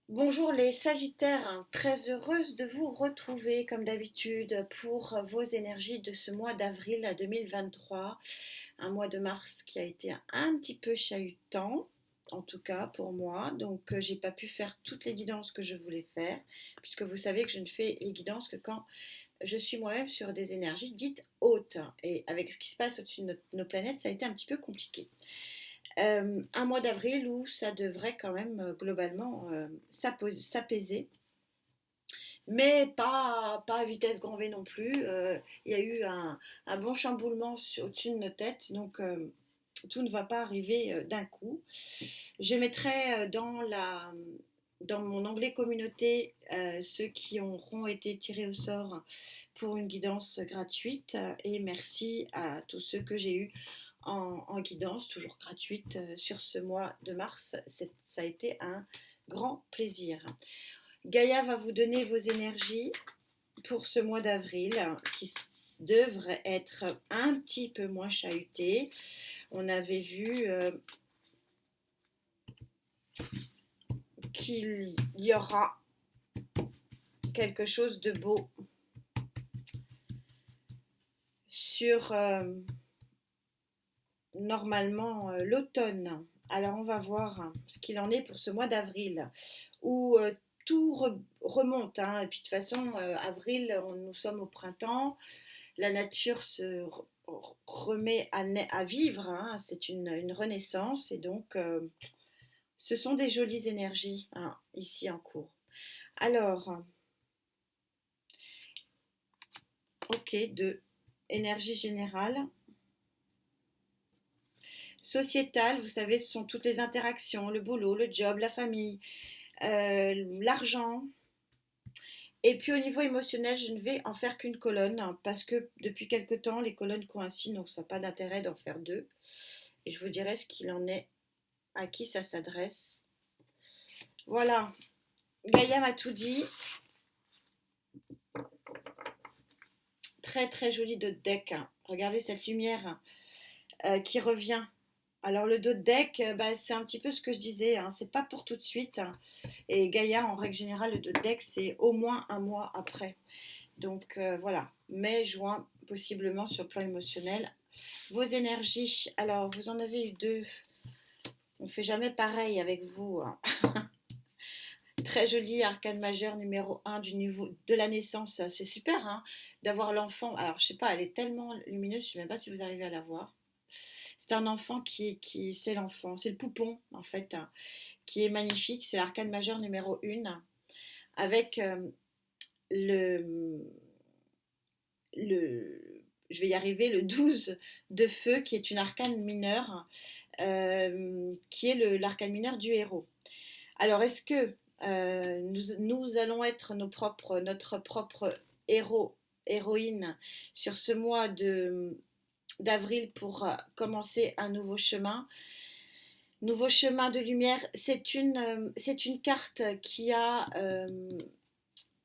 Bonjour les Sagittaires, très heureuse de vous retrouver comme d'habitude pour vos énergies de ce mois d'avril 2023, un mois de mars qui a été un petit peu chahutant, en tout cas pour moi, donc j'ai pas pu faire toutes les guidances que je voulais faire, puisque vous savez que je ne fais les guidances que quand je suis moi-même sur des énergies dites hautes, et avec ce qui se passe au-dessus de nos planètes, ça a été un petit peu compliqué. Un mois d'avril où ça devrait quand même globalement s'apaiser, mais pas à vitesse grand V non plus. Il y a eu un bon chamboulement au-dessus de nos têtes, donc tout ne va pas arriver d'un coup. Je mettrai dans mon onglet communauté ceux qui auront été tirés au sort pour une guidance gratuite, et merci à tous ceux que j'ai eus en guidance, toujours gratuite, sur ce mois de mars. Ça a été un grand plaisir. Gaïa va vous donner vos énergies pour ce mois d'avril qui devrait être un petit peu moins chahuté. On avait vu qu'il y aura quelque chose de beau sur normalement l'automne. Alors on va voir ce qu'il en est pour ce mois d'avril où tout remonte, hein. Et puis de toute façon, avril, nous sommes au printemps, la nature se remet à vivre, hein. C'est une renaissance, et donc ce sont des jolies énergies, hein, ici en cours. Alors, ok, de énergie générale. Sociétale, vous savez, ce sont toutes les interactions, le boulot, le job, la famille, l'argent. Et puis au niveau émotionnel, je ne vais en faire qu'une colonne, hein, parce que depuis quelque temps, les colonnes coïncident, donc ça n'a pas d'intérêt d'en faire deux. Et je vous dirai ce qu'il en est, à qui ça s'adresse. Voilà, Gaïa m'a tout dit. Très très joli dos de deck, hein. Regardez cette lumière qui revient. Alors le dos de deck, bah, c'est un petit peu ce que je disais, hein, c'est pas pour tout de suite, hein. Et Gaïa, en règle générale, le dos de deck, c'est au moins un mois après. Donc voilà, mai, juin, possiblement sur le plan émotionnel. Vos énergies, alors vous en avez eu deux. On ne fait jamais pareil avec vous, hein. Très joli arcane majeur numéro un du niveau de la naissance. C'est super, hein, d'avoir l'enfant. Alors je sais pas, elle est tellement lumineuse, je ne sais même pas si vous arrivez à la voir. C'est un enfant c'est l'enfant, c'est le poupon en fait, hein, qui est magnifique. C'est l'arcane majeur numéro 1 avec le, je vais y arriver, le 12 de feu qui est une arcane mineure, qui est l'arcane mineur du héros. Alors est-ce que nous allons être notre propre héros, héroïne sur ce mois d'avril pour commencer un nouveau chemin? Nouveau chemin de lumière, c'est une carte qui a,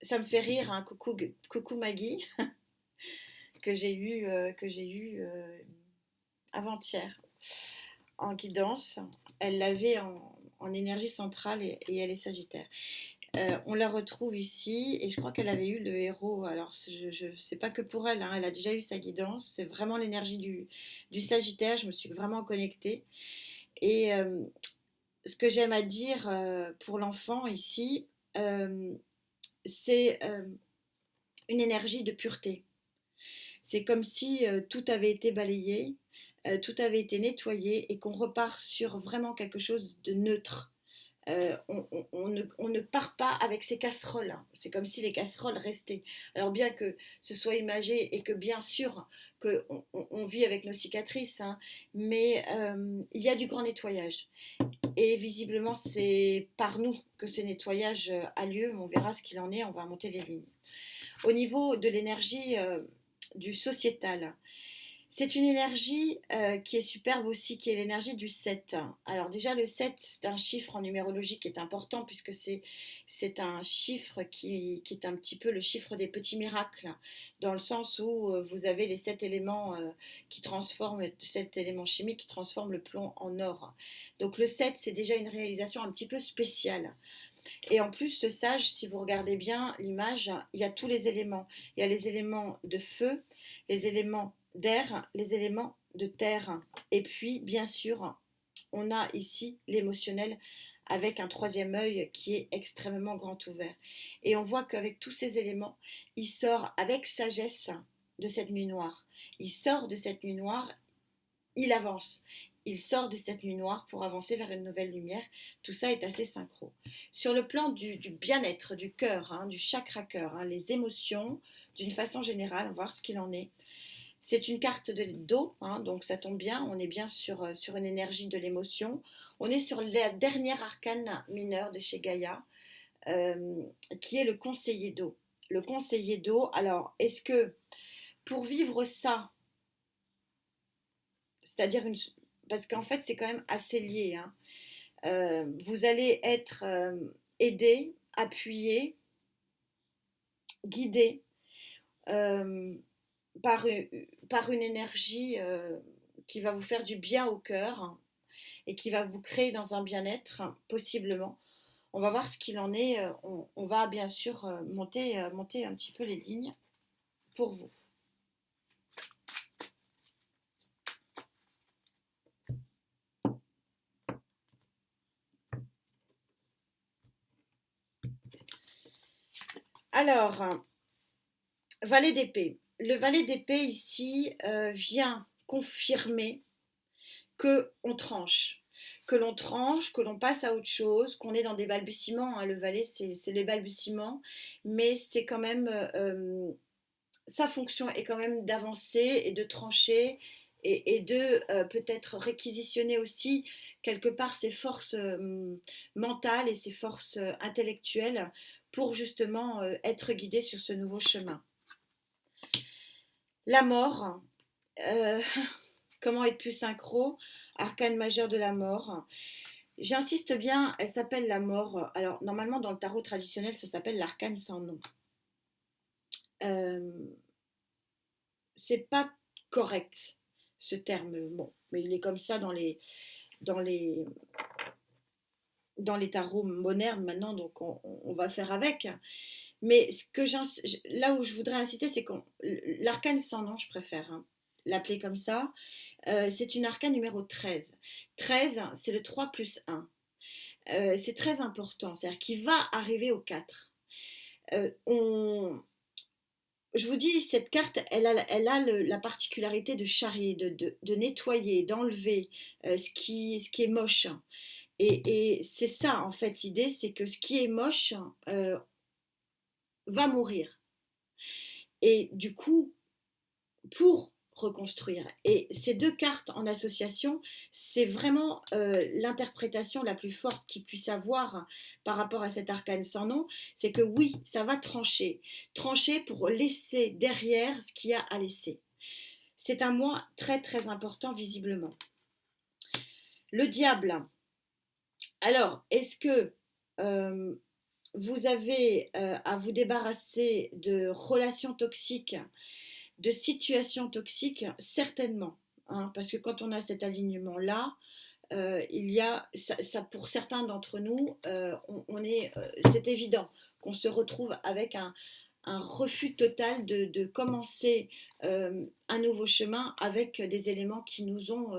ça me fait rire, hein, coucou Maggie, que j'ai eu avant-hier en guidance. Elle l'avait en énergie centrale, et elle est Sagittaire. On la retrouve ici, et je crois qu'elle avait eu le héros. Alors je sais pas que pour elle, hein, elle a déjà eu sa guidance. C'est vraiment l'énergie du Sagittaire. Je me suis vraiment connectée. Et ce que j'aime à dire pour l'enfant ici, euh, c'est une énergie de pureté. C'est comme si tout avait été balayé, tout avait été nettoyé, et qu'on repart sur vraiment quelque chose de neutre. On ne part pas avec ces casseroles, hein. C'est comme si les casseroles restaient. Alors bien que ce soit imagé, et que bien sûr qu'on vit avec nos cicatrices, hein, mais il y a du grand nettoyage. Et visiblement, c'est par nous que ce nettoyage a lieu. On verra ce qu'il en est, on va monter les lignes. Au niveau de l'énergie du sociétal, C'est une énergie qui est superbe aussi, qui est l'énergie du 7. Alors déjà, le 7, c'est un chiffre en numérologie qui est important puisque c'est un chiffre qui est un petit peu le chiffre des petits miracles, dans le sens où vous avez les 7 éléments qui transforment, 7 éléments chimiques qui transforment le plomb en or. Donc le 7, c'est déjà une réalisation un petit peu spéciale. Et en plus, ce sage, si vous regardez bien l'image, il y a tous les éléments. Il y a les éléments de feu, les éléments d'air, les éléments de terre. Et puis, bien sûr, on a ici l'émotionnel avec un troisième œil qui est extrêmement grand ouvert. Et on voit qu'avec tous ces éléments, il sort avec sagesse de cette nuit noire. Il sort de cette nuit noire, il avance. Il sort de cette nuit noire pour avancer vers une nouvelle lumière. Tout ça est assez synchro. Sur le plan du bien-être, du cœur, du chakra cœur, les émotions, d'une façon générale, on va voir ce qu'il en est. C'est une carte d'eau, donc ça tombe bien, on est bien sur une énergie de l'émotion. On est sur la dernière arcane mineure de chez Gaïa, qui est le conseiller d'eau. Le conseiller d'eau, alors est-ce que pour vivre ça, c'est-à-dire parce qu'en fait c'est quand même assez lié, vous allez être aidé, appuyé, guidé euh, par, par une énergie qui va vous faire du bien au cœur et qui va vous créer dans un bien-être, possiblement. On va voir ce qu'il en est. On va bien sûr monter un petit peu les lignes pour vous. Alors, valet d'épée. Le valet d'épée ici vient confirmer que on tranche, que l'on tranche, que l'on passe à autre chose, qu'on est dans des balbutiements. Le valet, c'est les balbutiements, mais c'est quand même sa fonction est quand même d'avancer et de trancher et de peut-être réquisitionner aussi quelque part ses forces mentales et ses forces intellectuelles pour justement être guidé sur ce nouveau chemin. La mort, euh, comment être plus synchro, arcane majeur de la mort. J'insiste bien, elle s'appelle la mort. Alors normalement dans le tarot traditionnel ça s'appelle l'arcane sans nom. Euh, c'est pas correct ce terme, bon, mais il est comme ça dans les, dans les tarots modernes maintenant, donc on va faire avec. Mais là où je voudrais insister, c'est que l'arcane sans nom, je préfère l'appeler comme ça, c'est une arcane numéro 13. 13, c'est le 3 plus 1. C'est très important, c'est-à-dire qu'il va arriver au 4. Je vous dis, cette carte, elle a la particularité de charrier, de nettoyer, d'enlever ce qui est moche. Et c'est ça, en fait, l'idée, c'est que ce qui est moche va mourir. Et du coup, pour reconstruire. Et ces deux cartes en association, c'est vraiment l'interprétation la plus forte qu'il puisse avoir par rapport à cet arcane sans nom, c'est que oui, ça va trancher. Trancher pour laisser derrière ce qu'il y a à laisser. C'est un mois très très important visiblement. Le diable. Alors, est-ce que vous avez à vous débarrasser de relations toxiques, de situations toxiques? Certainement, parce que quand on a cet alignement-là, il y a, ça pour certains d'entre nous, c'est évident qu'on se retrouve avec un refus total de commencer un nouveau chemin avec des éléments qui nous ont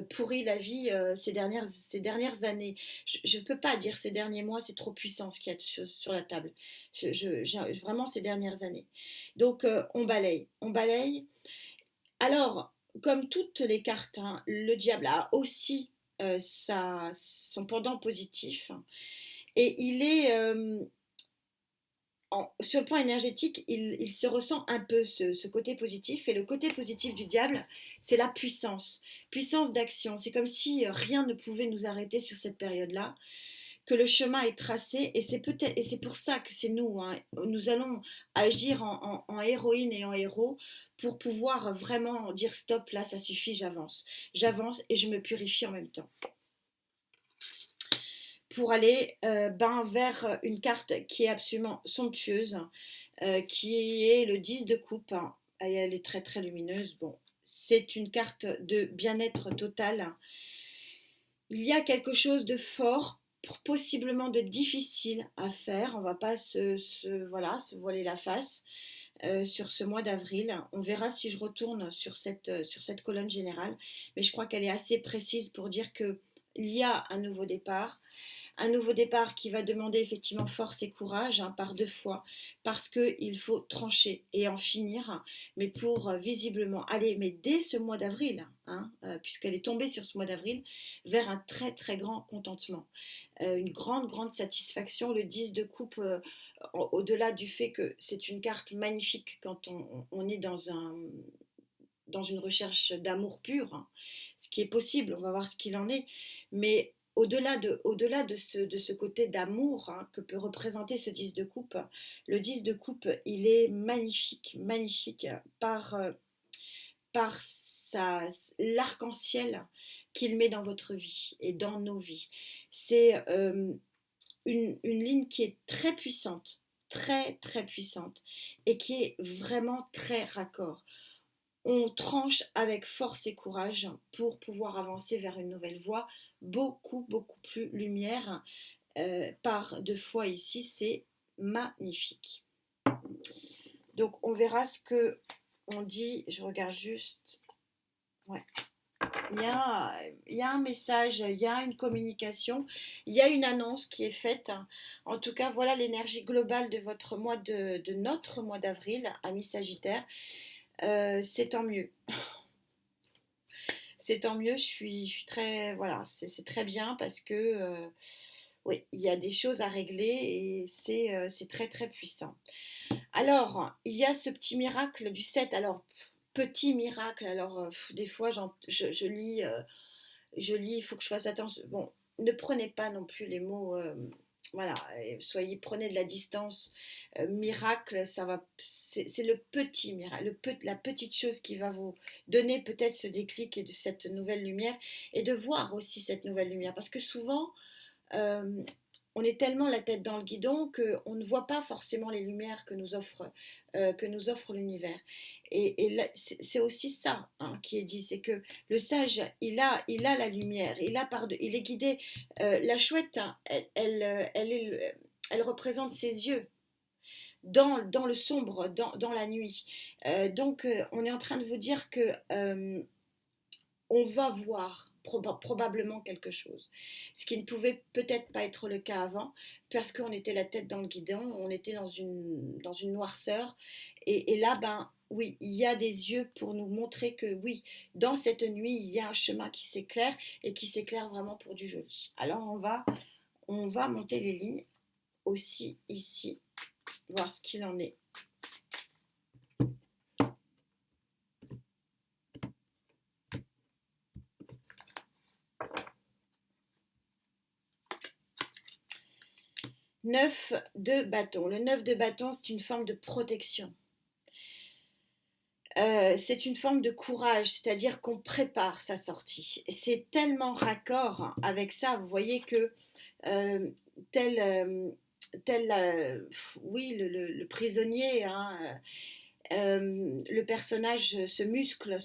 pourri la vie ces dernières années. Je ne peux pas dire ces derniers mois, c'est trop puissant ce qu'il y a sur la table. Vraiment ces dernières années. Donc on balaye. On balaye. Alors, comme toutes les cartes, le diable a aussi son pendant positif. Et il est sur le plan énergétique, il se ressent un peu ce côté positif. Et le côté positif du diable, c'est la puissance. Puissance d'action. C'est comme si rien ne pouvait nous arrêter sur cette période-là. que le chemin est tracé et c'est pour ça que c'est nous, hein. Nous allons agir en héroïne et en héros pour pouvoir vraiment dire stop, là ça suffit, j'avance et je me purifie en même temps pour aller vers une carte qui est absolument somptueuse, qui est le 10 de coupe, hein. Elle est très très lumineuse. Bon, c'est une carte de bien-être total. Il y a quelque chose de fort, possiblement de difficile à faire. On ne va pas voilà, se voiler la face sur ce mois d'avril. On verra si je retourne sur cette colonne générale, mais je crois qu'elle est assez précise pour dire qu'il y a un nouveau départ qui va demander effectivement force et courage, hein, par deux fois, parce qu'il faut trancher et en finir, mais pour visiblement aller, mais dès ce mois d'avril, hein, puisqu'elle est tombée sur ce mois d'avril, vers un très très grand contentement, une grande satisfaction. Le 10 de coupe, au-delà du fait que c'est une carte magnifique quand on est dans une recherche d'amour pur, hein, ce qui est possible, on va voir ce qu'il en est, mais au-delà de ce côté d'amour, hein, que peut représenter ce 10 de coupe, le 10 de coupe, il est magnifique par l'arc-en-ciel qu'il met dans votre vie et dans nos vies. C'est une ligne qui est très puissante, très puissante, et qui est vraiment très raccord. On tranche avec force et courage pour pouvoir avancer vers une nouvelle voie beaucoup plus lumière, par deux fois ici, c'est magnifique. Donc on verra ce que on dit, je regarde juste, ouais. Il y a un message, il y a une communication, il y a une annonce qui est faite. En tout cas, voilà l'énergie globale de de notre mois d'avril, amis Sagittaire. C'est tant mieux. C'est tant mieux, je suis très, voilà, c'est très bien parce que, oui, il y a des choses à régler et c'est très puissant. Alors, il y a ce petit miracle du 7. Alors, petit miracle, alors, des fois, je lis, il faut que je fasse attention. Bon, ne prenez pas non plus les mots, voilà, prenez de la distance. Miracle, c'est le petit miracle, la petite chose qui va vous donner peut-être ce déclic et de cette nouvelle lumière et de voir aussi cette nouvelle lumière. Parce que souvent, euh, on est tellement la tête dans le guidon qu'on ne voit pas forcément les lumières que nous offre l'univers. Et là, c'est aussi ça, hein, qui est dit, c'est que le sage, il a la lumière, il est guidé. La chouette, hein, elle représente ses yeux. Dans le sombre, dans la nuit. Donc, on est en train de vous dire que on va voir probablement quelque chose. Ce qui ne pouvait peut-être pas être le cas avant, parce qu'on était la tête dans le guidon, on était dans une noirceur. Et là, ben oui, il y a des yeux pour nous montrer que oui, dans cette nuit, il y a un chemin qui s'éclaire et qui s'éclaire vraiment pour du joli. Alors on va monter les lignes aussi ici, voir ce qu'il en est. 9 de bâton. Le 9 de bâton, c'est une forme de protection. C'est une forme de courage, c'est-à-dire qu'on prépare sa sortie. Et c'est tellement raccord avec ça, vous voyez que euh, tel, euh, oui, le prisonnier, hein, le personnage se muscle,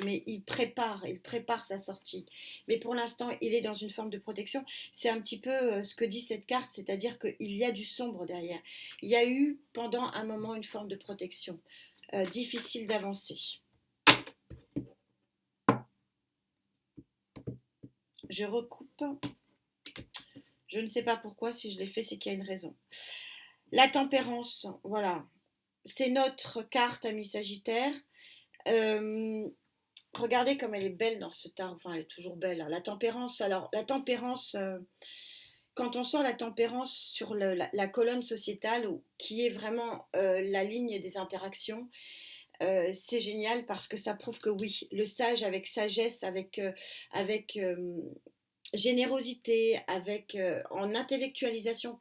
mais il prépare sa sortie. Mais pour l'instant, il est dans une forme de protection. C'est un petit peu ce que dit cette carte, c'est-à-dire qu'il y a du sombre derrière. Il y a eu pendant un moment une forme de protection, difficile d'avancer. Je recoupe. Je ne sais pas pourquoi, si je l'ai fait, c'est qu'il y a une raison. La tempérance, voilà. C'est notre carte, ami Sagittaire. Euh, Regardez comme elle est belle dans ce tarot. Enfin, elle est toujours belle, hein. La tempérance, alors, la tempérance, quand on sort la tempérance sur la colonne sociétale, qui est vraiment la ligne des interactions, c'est génial parce que ça prouve que oui, le sage avec sagesse, avec générosité, avec, en intellectualisant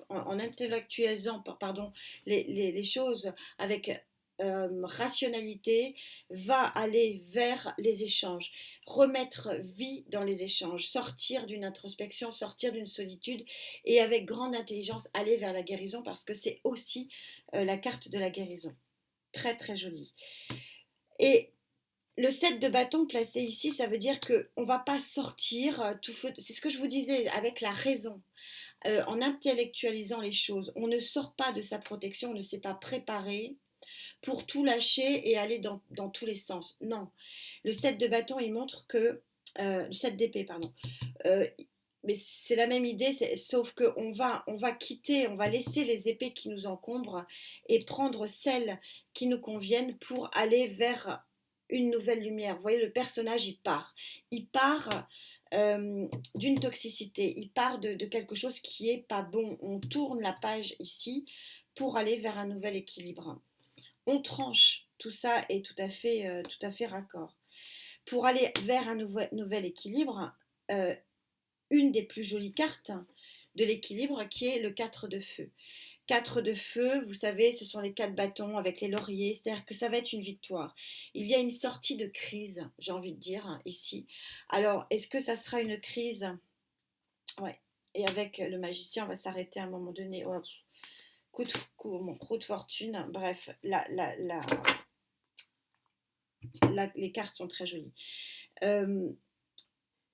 pardon, les choses avec rationalité, va aller vers les échanges, remettre vie dans les échanges, sortir d'une introspection, sortir d'une solitude et avec grande intelligence aller vers la guérison parce que c'est aussi la carte de la guérison. Très très jolie. Et le 7 de bâton placé ici, ça veut dire qu'on ne va pas sortir tout feu. C'est ce que je vous disais avec la raison, en intellectualisant les choses. On ne sort pas de sa protection, on ne s'est pas préparé pour tout lâcher et aller dans tous les sens. Non. Le 7 de bâton, il montre que. Le 7 d'épée, pardon. Euh, mais c'est la même idée, sauf qu'on va quitter, on va laisser les épées qui nous encombrent et prendre celles qui nous conviennent pour aller vers une nouvelle lumière. Vous voyez, le personnage, il part. Il part d'une toxicité, il part de quelque chose qui est pas bon. On tourne la page ici pour aller vers un nouvel équilibre. On tranche, tout ça est tout à fait raccord. Pour aller vers un nouvel équilibre, une des plus jolies cartes de l'équilibre qui est le 4 de feu. 4 de feu, vous savez, ce sont les 4 bâtons avec les lauriers, c'est-à-dire que ça va être une victoire. Il y a une sortie de crise, j'ai envie de dire, ici. Alors, est-ce que ça sera une crise? Ouais. Et avec le magicien, on va s'arrêter à un moment donné. Oh, coup de fortune, bref, les cartes sont très jolies.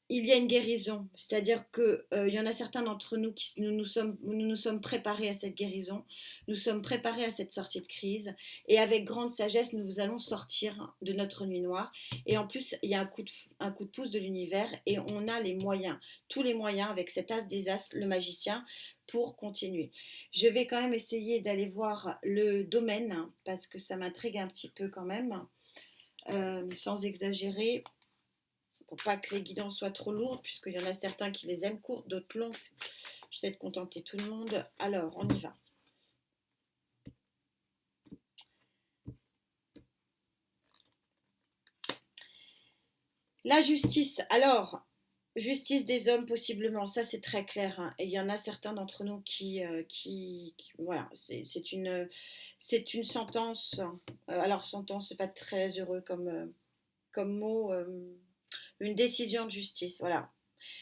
Il y a une guérison, c'est-à-dire que il y en a certains d'entre nous qui nous sommes préparés à cette guérison, nous sommes préparés à cette sortie de crise, et avec grande sagesse, nous allons sortir de notre nuit noire. Et en plus, il y a un coup de pouce de l'univers, et on a les moyens, tous les moyens, avec cet as des as, le magicien, pour continuer. Je vais quand même essayer d'aller voir le domaine, parce que ça m'intrigue un petit peu quand même, sans exagérer pour pas que les guidons soient trop lourds, puisqu'il y en a certains qui les aiment courtes, d'autres longs. J'essaie de contenter tout le monde. Alors, on y va. La justice. Alors, justice des hommes, possiblement. Ça, c'est très clair. Hein. Et il y en a certains d'entre nous voilà, c'est une sentence. Alors, sentence, c'est pas très heureux comme mot. Une décision de justice. Voilà,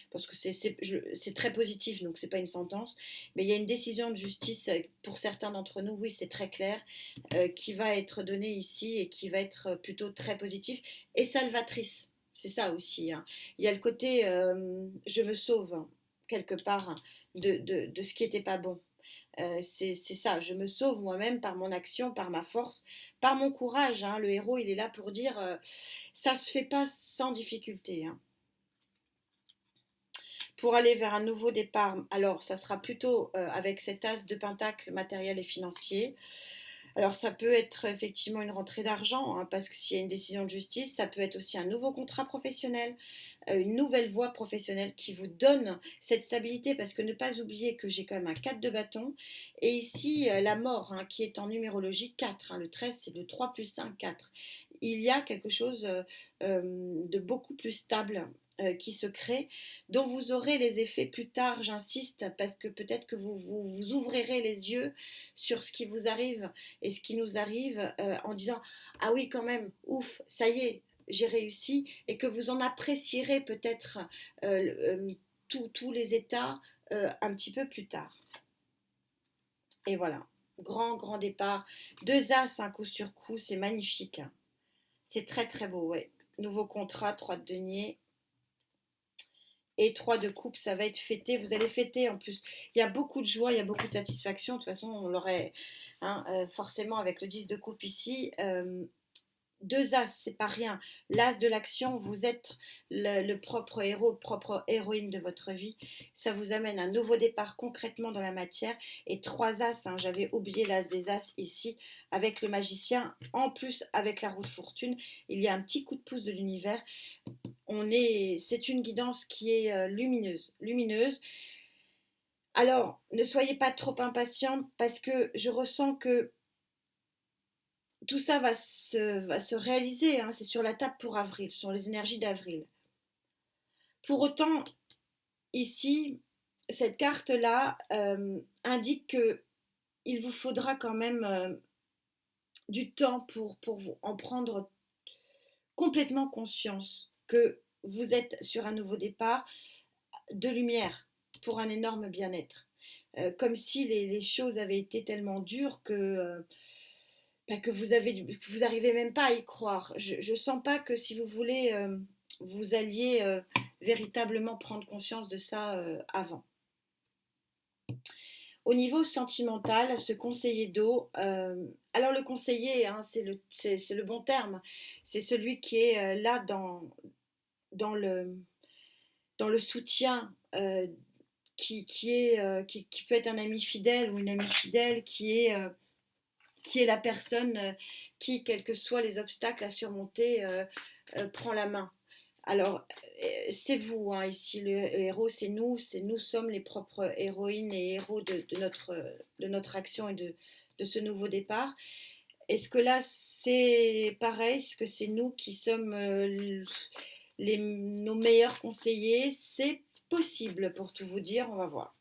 parce que c'est très positif, donc c'est pas une sentence, mais il y a une décision de justice pour certains d'entre nous, oui, c'est très clair, qui va être donnée ici et qui va être plutôt très positif et salvatrice. C'est ça aussi. Hein. Il y a le côté je me sauve hein, quelque part hein, de ce qui n'était pas bon. C'est ça, je me sauve moi-même par mon action, par ma force, par mon courage. Hein. Le héros, il est là pour dire ça se fait pas sans difficulté. Hein. Pour aller vers un nouveau départ, alors ça sera plutôt avec cet as de pentacle matériel et financier. Alors ça peut être effectivement une rentrée d'argent, hein, parce que s'il y a une décision de justice, ça peut être aussi un nouveau contrat professionnel, une nouvelle voie professionnelle qui vous donne cette stabilité, parce que ne pas oublier que j'ai quand même un 4 de bâton, et ici la mort, hein, qui est en numérologie 4, hein, le 13 c'est le 3 plus 5, 4. Il y a quelque chose de beaucoup plus stable qui se crée, dont vous aurez les effets plus tard, j'insiste, parce que peut-être que vous ouvrirez les yeux sur ce qui vous arrive et ce qui nous arrive en disant ah oui quand même, ouf, ça y est, j'ai réussi, et que vous en apprécierez peut-être tous les états un petit peu plus tard. Et voilà, grand départ, 2 as, un coup sur coup, c'est magnifique. C'est très très beau, ouais. Nouveau contrat, 3 de denier. Et 3 de coupe, ça va être fêté. Vous allez fêter en plus. Il y a beaucoup de joie, il y a beaucoup de satisfaction. De toute façon, on l'aurait hein, forcément avec le 10 de coupe ici. 2 as, c'est pas rien. L'as de l'action, vous êtes le propre héros, propre héroïne de votre vie. Ça vous amène un nouveau départ concrètement dans la matière. Et 3 as, hein, j'avais oublié l'as des as ici, avec le magicien. En plus, avec la roue de fortune, il y a un petit coup de pouce de l'univers. C'est une guidance qui est lumineuse. Alors, ne soyez pas trop impatient parce que je ressens que tout ça va se réaliser. Hein, c'est sur la table pour avril, ce sont les énergies d'avril. Pour autant, ici, cette carte-là indique que il vous faudra quand même du temps pour vous en prendre complètement conscience que vous êtes sur un nouveau départ de lumière pour un énorme bien-être. Comme si les choses avaient été tellement dures que vous arrivez même pas à y croire. Je sens pas que si vous voulez, vous alliez véritablement prendre conscience de ça avant. Au niveau sentimental, ce conseiller d'eau, alors le conseiller, hein, c'est le bon terme, c'est celui qui est là dans le, dans le soutien, qui peut être un ami fidèle ou une amie fidèle, qui est la personne qui, quels que soient les obstacles à surmonter, prend la main. Alors, c'est vous, hein, ici, le héros, c'est nous sommes les propres héroïnes et héros de notre action et de ce nouveau départ. Est-ce que là, c'est pareil? Est-ce que c'est nous qui sommes nos meilleurs conseillers? C'est possible, pour tout vous dire, on va voir.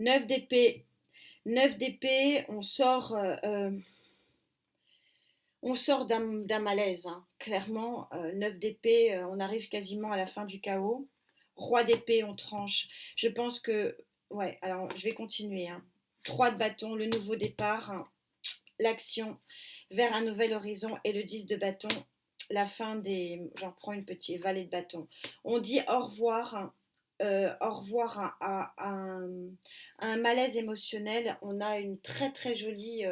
Neuf d'épée. 9 d'épée, on sort d'un malaise, hein. Clairement. 9 d'épée, on arrive quasiment à la fin du chaos. Roi d'épée, on tranche. Je pense que... Ouais, alors je vais continuer, hein. 3 de bâton, le nouveau départ, hein. L'action vers un nouvel horizon et le 10 de bâton, la fin des... J'en prends une petite vallée de bâton. On dit au revoir à un malaise émotionnel. On a une très très jolie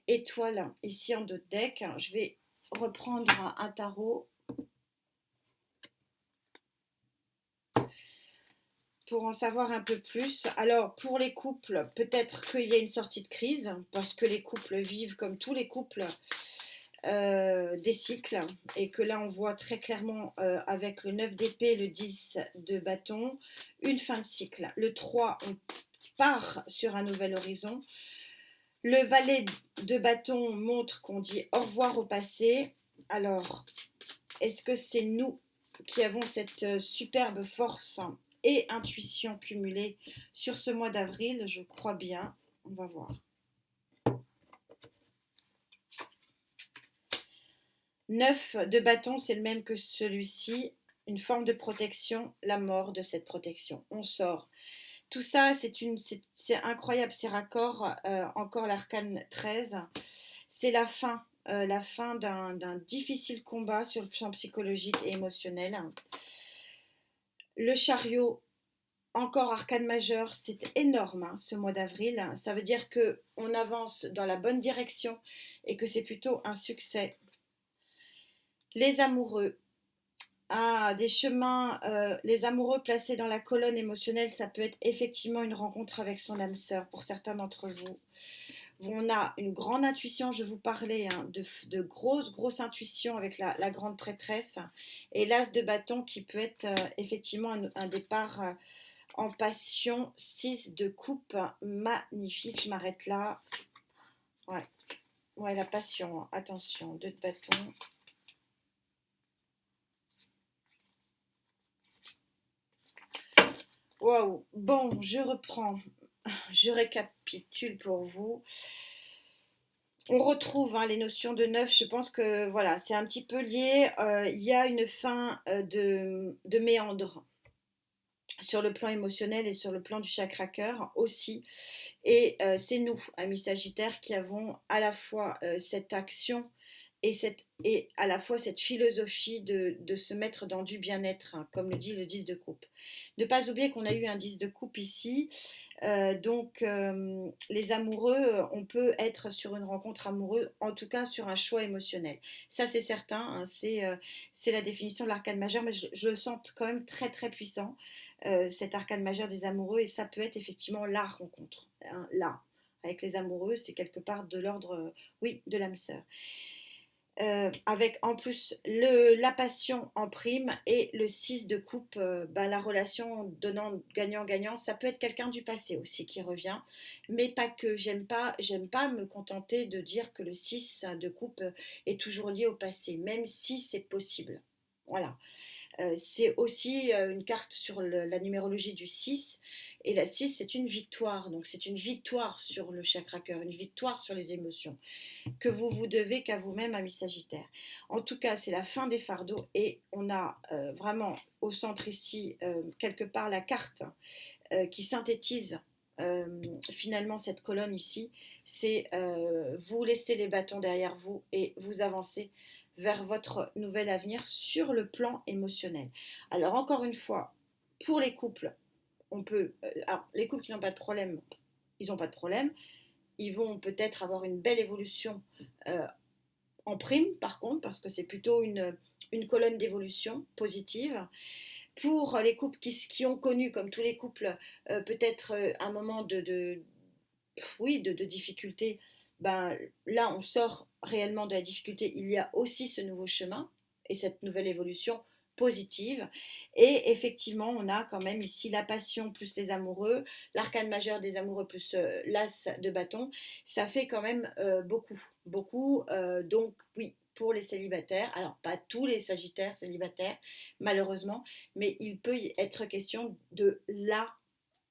étoile ici en dos de deck. Je vais reprendre un tarot pour en savoir un peu plus. Alors pour les couples, peut-être qu'il y a une sortie de crise parce que les couples vivent comme tous les couples des cycles et que là on voit très clairement avec le 9 d'épée, le 10 de bâton, une fin de cycle. Le 3, on part sur un nouvel horizon. Le valet de bâton montre qu'on dit au revoir au passé. Alors, est-ce que c'est nous qui avons cette superbe force et intuition cumulée sur ce mois d'avril? Je crois bien. On va voir. 9 de bâton, c'est le même que celui-ci. Une forme de protection, la mort de cette protection. On sort. Tout ça, c'est incroyable, c'est raccord. Encore l'arcane 13. C'est la fin d'un difficile combat sur le plan psychologique et émotionnel. Le chariot, encore arcane majeur, c'est énorme hein, ce mois d'avril. Ça veut dire qu'on avance dans la bonne direction et que c'est plutôt un succès. Les amoureux, des chemins, les amoureux placés dans la colonne émotionnelle, ça peut être effectivement une rencontre avec son âme sœur pour certains d'entre vous. On a une grande intuition, je vous parlais hein, de grosse intuition avec la grande prêtresse et l'as de bâton qui peut être effectivement un départ en passion. 6 de coupe, magnifique, je m'arrête là. Ouais, ouais la passion, hein. Attention, 2 de bâton. Waouh, bon, je reprends, je récapitule pour vous. On retrouve hein, les notions de neuf, je pense que voilà, c'est un petit peu lié. Il y a une fin de méandre sur le plan émotionnel et sur le plan du chakra cœur aussi. Et c'est nous, amis Sagittaires, qui avons à la fois cette action et à la fois cette philosophie de se mettre dans du bien-être, hein, comme le dit le 10 de coupe. Ne pas oublier qu'on a eu un 10 de coupe ici. Donc, les amoureux, on peut être sur une rencontre amoureuse, en tout cas sur un choix émotionnel. Ça, c'est certain, hein, c'est la définition de l'arcane majeur, mais je le sens quand même très très puissant, cet arcane majeur des amoureux, et ça peut être effectivement la rencontre, hein, là. Avec les amoureux, c'est quelque part de l'ordre, oui, de l'âme sœur. avec en plus la passion en prime et le 6 de coupe, la relation donnant gagnant-gagnant, ça peut être quelqu'un du passé aussi qui revient, mais pas que. J'aime pas me contenter de dire que le 6 de coupe est toujours lié au passé, même si c'est possible. Voilà. C'est aussi une carte sur la numérologie du 6. Et la 6, c'est une victoire. Donc, c'est une victoire sur le chakra cœur, une victoire sur les émotions que vous vous devez qu'à vous-même, ami Sagittaire. En tout cas, c'est la fin des fardeaux et on a vraiment au centre ici, quelque part, la carte qui synthétise finalement cette colonne ici. C'est vous laissez les bâtons derrière vous et vous avancez vers votre nouvel avenir sur le plan émotionnel. Alors encore une fois, pour les couples, on peut... alors, les couples qui n'ont pas de problème, ils n'ont pas de problème. Ils vont peut-être avoir une belle évolution en prime, par contre, parce que c'est plutôt une colonne d'évolution positive. Pour les couples qui ont connu, comme tous les couples, peut-être un moment oui, de difficulté, ben, là, on sort réellement de la difficulté. Il y a aussi ce nouveau chemin et cette nouvelle évolution positive. Et effectivement, on a quand même ici la passion plus les amoureux, l'arcane majeur des amoureux plus l'as de bâton. Ça fait quand même beaucoup, beaucoup. Donc oui, pour les célibataires, alors pas tous les sagittaires célibataires, malheureusement, mais il peut y être question de la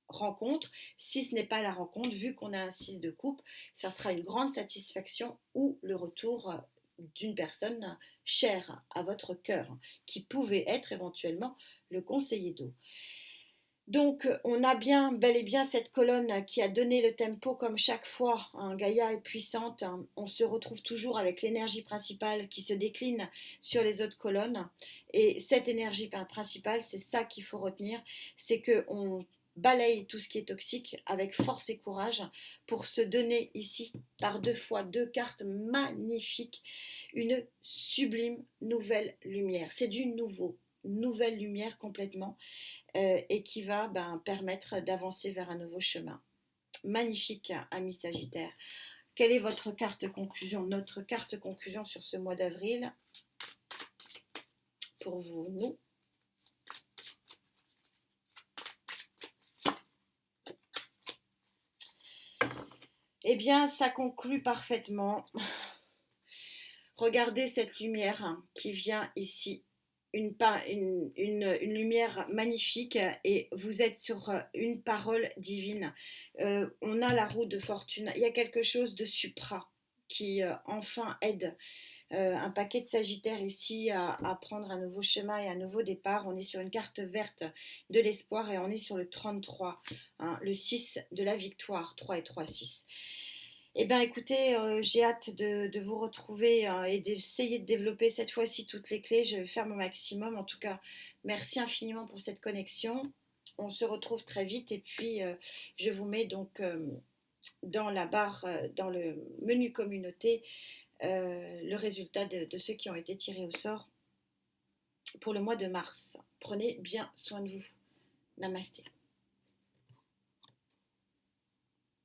rencontre. Si ce n'est pas la rencontre, vu qu'on a un 6 de coupe, ça sera une grande satisfaction ou le retour d'une personne chère à votre cœur, qui pouvait être éventuellement le conseiller d'eau. Donc on a bien, bel et bien cette colonne qui a donné le tempo comme chaque fois. Gaïa est puissante, on se retrouve toujours avec l'énergie principale qui se décline sur les autres colonnes. Et cette énergie principale, c'est ça qu'il faut retenir, c'est qu'on balaye tout ce qui est toxique avec force et courage pour se donner ici, par deux fois, deux cartes magnifiques, une sublime nouvelle lumière. C'est du nouveau, nouvelle lumière complètement et qui va permettre d'avancer vers un nouveau chemin. Magnifique, ami Sagittaire. Quelle est votre carte conclusion? Notre carte conclusion sur ce mois d'avril pour vous, nous. Eh bien, ça conclut parfaitement. Regardez cette lumière qui vient ici. Une lumière magnifique et vous êtes sur une parole divine. On a la roue de fortune. Il y a quelque chose de supra qui enfin aide un paquet de Sagittaires ici à prendre un nouveau chemin et un nouveau départ. On est sur une carte verte de l'espoir et on est sur le 33, hein, le 6 de la victoire, 3 et 3, 6. Eh bien, écoutez, j'ai hâte de vous retrouver et d'essayer de développer cette fois-ci toutes les clés. Je vais faire mon maximum. En tout cas, merci infiniment pour cette connexion. On se retrouve très vite et puis je vous mets donc dans la barre, dans le menu communauté, le résultat de ceux qui ont été tirés au sort pour le mois de mars. Prenez bien soin de vous. Namasté.